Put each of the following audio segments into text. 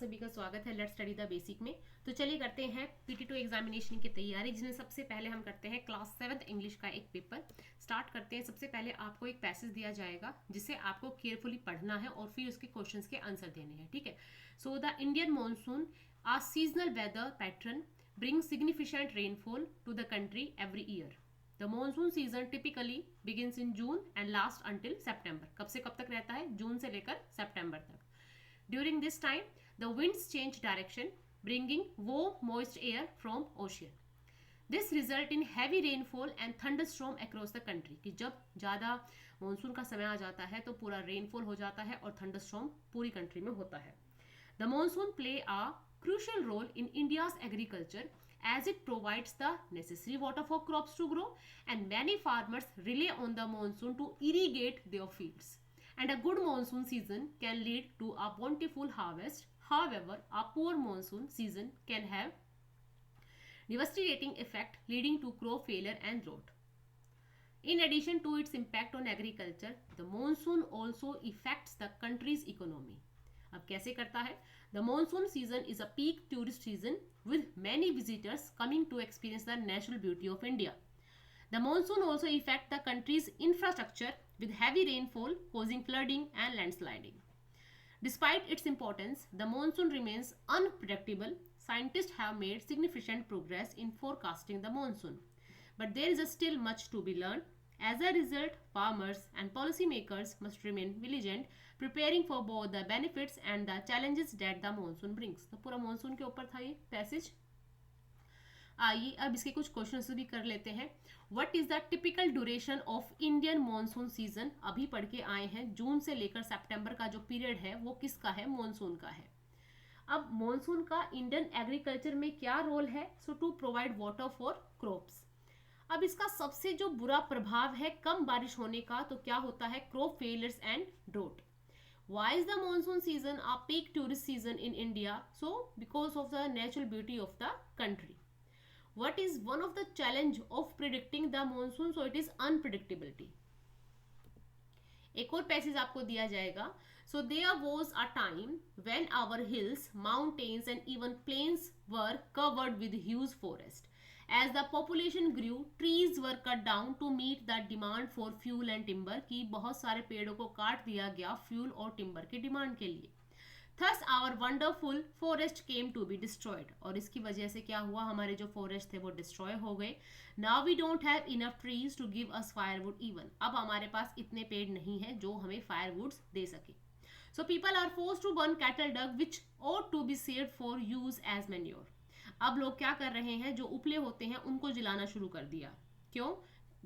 सभी का स्वागत है लेट्स स्टडी द बेसिक में। तो चलिए करते हैं PT2 एग्जामिनेशन की तैयारी, जिसमें सबसे पहले हम करते हैं क्लास 7th इंग्लिश का एक पेपर स्टार्ट करते हैं। सबसे पहले आपको एक पैसेज दिया जाएगा जिसे आपको केयरफुली पढ़ना है और फिर उसके क्वेश्चंस के आंसर देने हैं, ठीक है। So the Indian monsoon a seasonal weather pattern bring significant rainfall to the country every year. The monsoon season typically begins in June and last until September. कब से कब तक रहता है? जून से लेकर सितंबर तक। During this time, the winds change direction, bringing warm, moist air from ocean. This result in heavy rainfall and thunderstorm across the country. कि जब ज़्यादा मानसून का समय आ जाता है तो पूरा रेनफॉल हो जाता है और थंडरस्टॉर्म पूरी कंट्री में होता है। The monsoon play a crucial role in India's agriculture as it provides the necessary water for crops to grow, and many farmers rely on the monsoon to irrigate their fields. And a good monsoon season can lead to a bountiful harvest. However, a poor monsoon season can have devastating effect, leading to crop failure and drought. In addition to its impact on agriculture, the monsoon also affects the country's economy. अब कैसे करता है? The monsoon season is a peak tourist season with many visitors coming to experience the natural beauty of India. The monsoon also affects the country's infrastructure with heavy rainfall causing flooding and landsliding. Despite its importance, the monsoon remains unpredictable. Scientists have made significant progress in forecasting the monsoon, but there is still much to be learned. As a result, farmers and policymakers must remain vigilant, preparing for both the benefits and the challenges that the monsoon brings. तो पूरा monsoon के ऊपर था ये passage. आइए अब इसके कुछ क्वेश्चंस भी कर लेते हैं। What is the typical duration of Indian monsoon season? अभी पढ़ के आए हैं, जून से लेकर सितंबर का जो पीरियड है वो किसका है? मॉनसून का है। अब मॉनसून का इंडियन एग्रीकल्चर में क्या रोल है? So to provide water for crops. अब इसका सबसे जो बुरा प्रभाव है कम बारिश होने का, तो क्या होता है? Crop failures and draught. Why is the monsoon season a peak tourist season in India? So because of the natural beauty of the country. What is one of the challenge of predicting the monsoon? So it is unpredictability. एक और passage आपको दिया जाएगा। So there was a time when our hills, mountains and even plains were covered with huge forest. As the population grew, trees were cut down to meet the demand for fuel and timber. कि बहुत सारे पेड़ों को काट दिया गया fuel और timber की डिमांड के लिए। Thus our wonderful forest came to be destroyed. और इसकी वजह से क्या हुआ? हमारे जो फॉरेस्ट थे वो डिस्ट्रॉय हो गए। Now we don't have enough trees to give us firewood even. अब हमारे पास इतने पेड़ नहीं है जो हमें फायरवुड्स दे सके। So people are forced to burn cattle dung which ought to be saved for use as manure. अब लोग क्या कर रहे हैं? जो उपले होते हैं उनको जलाना शुरू कर दिया। क्यों?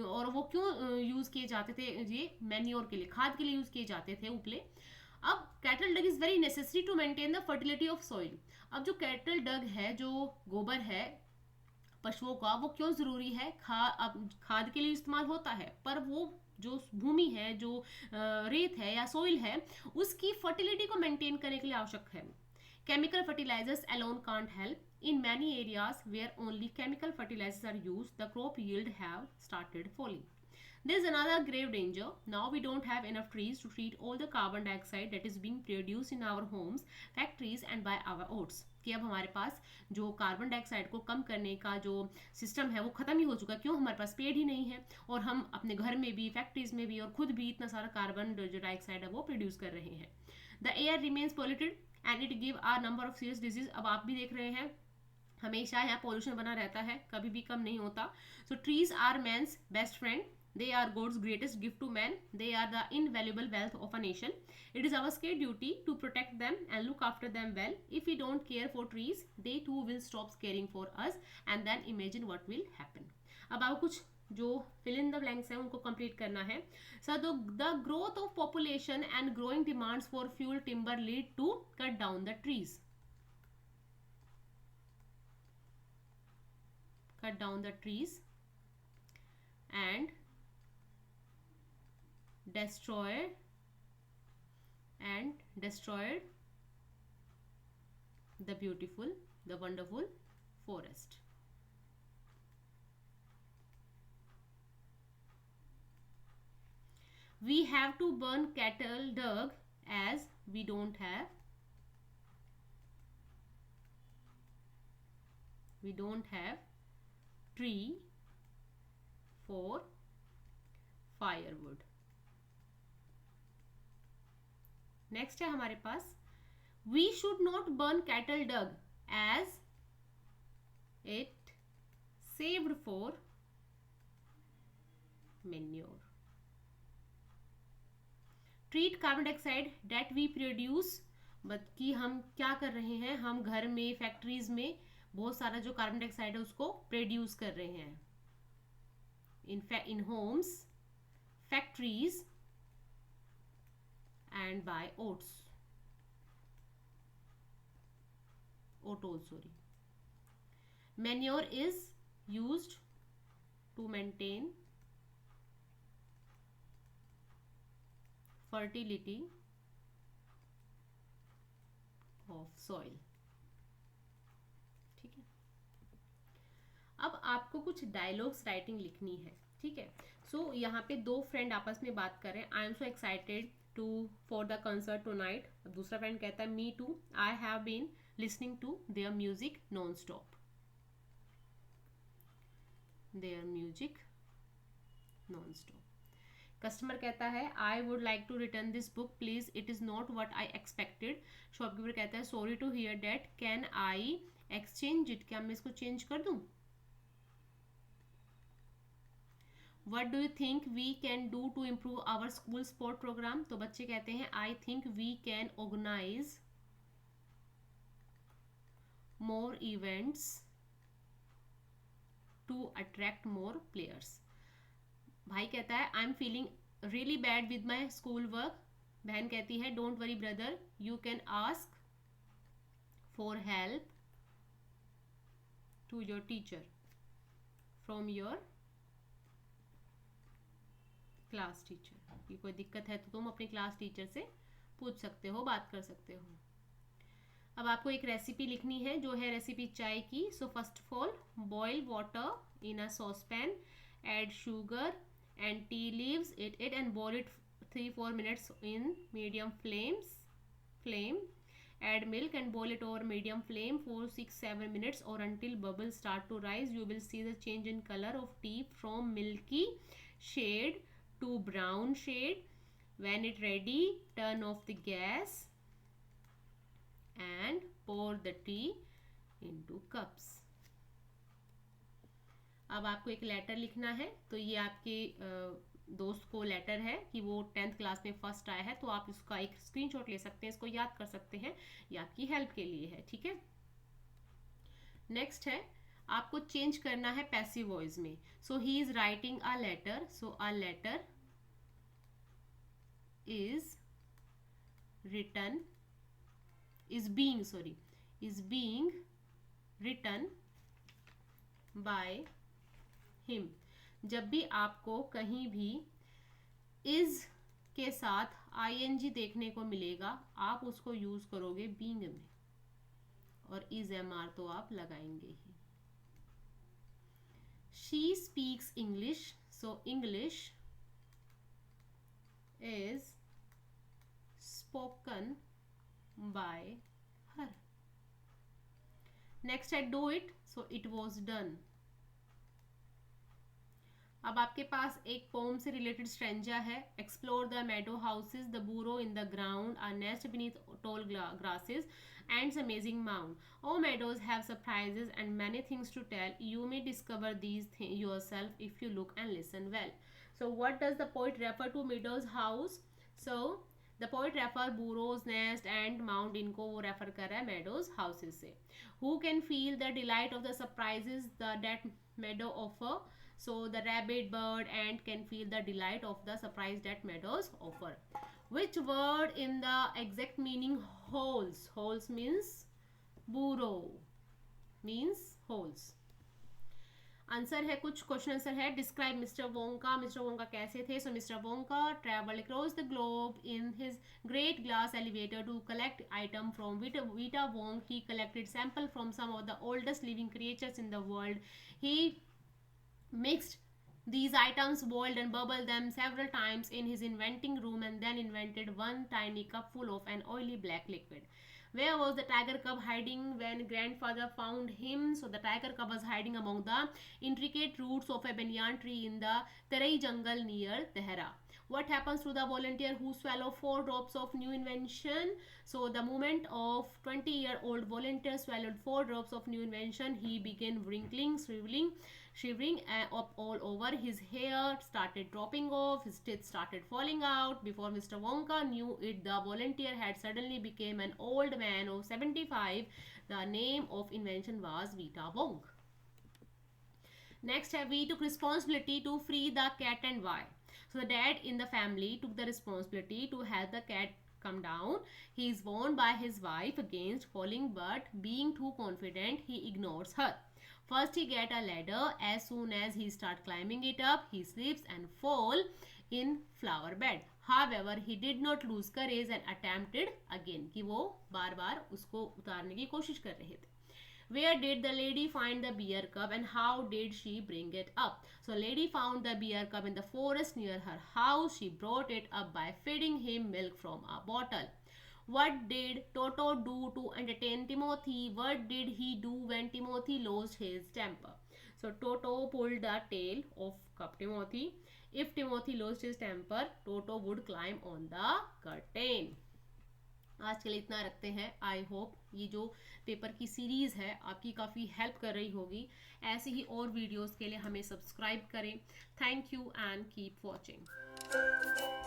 और वो क्यों यूज किए जाते थे? ये मैन्योर के लिए, खाद के लिए यूज किए जाते थे उपले। अब cattle dung is very necessary to maintain the fertility of soil. अब जो कैटल डग है, जो गोबर है पशुओं का, वो क्यों जरूरी है? अब खाद के लिए इस्तेमाल होता है, पर वो जो भूमि है, जो रेत है या सॉइल है, उसकी फर्टिलिटी को मेंटेन करने के लिए आवश्यक है। Chemical fertilizers alone can't help. In many areas where only chemical fertilizers are used, the crop yield have started falling. There is another grave danger. Now we don't have enough trees to treat all the carbon dioxide that is being produced in our homes, factories and by our oats. कि अब हमारे पास जो carbon dioxide को कम करने का जो system है वो खत्म ही हो चुका है। क्यों? हमारे पास पेड़ ही नहीं है और हम अपने घर में भी, फैक्ट्रीज में भी और खुद भी इतना सारा कार्बन जो डाइऑक्साइड है वो प्रोड्यूस कर रहे हैं। The air remains polluted and it give are number of serious disease. अब आप भी देख रहे हैं हमेशा यहाँ पॉल्यूशन बना रहता है, कभी भी कम नहीं होता। So trees are man's best friend. They are God's greatest gift to man. They are the invaluable wealth of a nation. It is our sacred duty to protect them and look after them well. If we don't care for trees, they too will stop caring for us, and then imagine what will happen. अब आपको कुछ जो fill in the blanks है उनको complete करना है। So the growth of population and growing demands for fuel timber lead to cut down the trees. Cut down the trees and destroyed the beautiful, the wonderful forest. We have to burn cattle dung as we don't have We don't have tree for firewood. Next है हमारे पास we should not burn cattle dung as it saved for manure. Treat carbon dioxide that we produce, but कि हम क्या कर रहे हैं, हम घर में फैक्ट्रीज में बहुत सारा जो कार्बन डाइऑक्साइड है उसको प्रोड्यूस कर रहे हैं. इन Holmes, factories and by oats, sorry. Manure is used to maintain fertility of soil. ठीक है. अब आपको कुछ डायलॉग्स राइटिंग लिखनी है. ठीक है. सो यहाँ पे दो फ्रेंड आपस में बात कर रहे हैं. I am so excited to for the concert tonight. दूसरा फ्रेंड कहता है me too, I have been listening to their music non stop. Their music non stop. Customer कहता है I would like to return this book please, it is not what I expected. Shopkeeper कहता है sorry to hear that, can I exchange it, क्या मैं इसको change कर दूं. What do you think we can do to improve our school sport program? तो बच्चे कहते हैं I think we can organize more events to attract more players. भाई कहता है I'm feeling really bad with my school work. बहन कहती है don't worry brother, you can ask for help to your teacher from your class teacher. कि कोई दिक्कत है तो तुम अपनी क्लास टीचर से पूछ सकते हो, बात कर सकते हो. अब आपको एक रेसिपी लिखनी है जो है रेसिपी चाय की. So first of all boil water in a saucepan, add sugar and tea leaves it and boil it 3-4 minutes in medium flame. Add milk and boil it over medium flame for 6-7 minutes or until bubbles start to rise. You will see the change in color of tea from milky shade to brown shade. When it ready, turn off the gas and pour the tea into cups. अब आपको एक letter लिखना है. तो ये आपके दोस्त को लेटर है कि वो 10th क्लास में फर्स्ट आया है, तो आप इसका एक स्क्रीनशॉट ले सकते हैं, इसको याद कर सकते हैं, ये आपकी हेल्प के लिए है. ठीक है. नेक्स्ट है आपको चेंज करना है पैसिव वॉइस में. So he is writing a letter. So a letter is written is being written by him. जब भी आपको कहीं भी is के साथ ing देखने को मिलेगा, आप उसको यूज करोगे being में, और is mr तो आप लगाएंगे ही. She speaks English. So English is spoken by her. Next है do it. So it was done. अब आपके पास एक पोम से रिलेटेड स्ट्रेंजा है. Explore the meadow houses, the burrow in the ground, a nest beneath tall grasses, ants amazing mound. All meadows have surprises and many things to tell. You may discover these yourself if you look and listen well. So what does the poet refer to meadows house? So the poet refer burrows, nest and mound, इनको वो refer कर रहा है meadows houses से. Who can feel the delight of the surprises that meadow offer? So the rabbit, bird, ant can feel the delight of the surprise that meadows offer. Which word in the exact meaning holes? Holes means burrow, means holes. Answer है, कुछ question answer है. Describe mister Wonka. Mister Wonka कैसे थे? So mister Wonka travelled across the globe in his great glass elevator to collect item from Vita Wong. He collected sample from some of the oldest living creatures in the world. He mixed these items, boiled and bubbled them several times in his inventing room, and then invented one tiny cup full of an oily black liquid. Where was the tiger cub hiding when grandfather found him? So the tiger cub was hiding among the intricate roots of a banyan tree in the Terai jungle near Tehra. What happens to the volunteer who swallow 4 drops of new invention? So the moment of 20-year-old volunteer swallowed 4 drops of new invention, he began wrinkling, shivering up all over. His hair started dropping off, his teeth started falling out. Before Mr. Wonka knew it, the volunteer had suddenly become an old man of 75. The name of invention was Vita Wong. Next, we took responsibility to free the cat, and why? So the dad in the family took the responsibility to help the cat come down. He is warned by his wife against falling, but being too confident, he ignores her. First, he get a ladder. As soon as he start climbing it up, he slips and fall in flower bed. However, he did not lose courage and attempted again. कि वो बार बार उसको उतारने की कोशिश कर रहे थे. Where did the lady find the bear cub and how did she bring it up? So lady found the bear cub in the forest near her house. She brought it up by feeding him milk from a bottle. What did Toto do to entertain Timothy? What did he do when Timothy lost his temper? So Toto pulled the tail of cub Timothy. If Timothy lost his temper, Toto would climb on the curtain. आज के लिए इतना रखते हैं. I hope ये जो paper की series है आपकी काफ़ी हेल्प कर रही होगी. ऐसे ही और वीडियोस के लिए हमें सब्सक्राइब करें. Thank you and keep watching.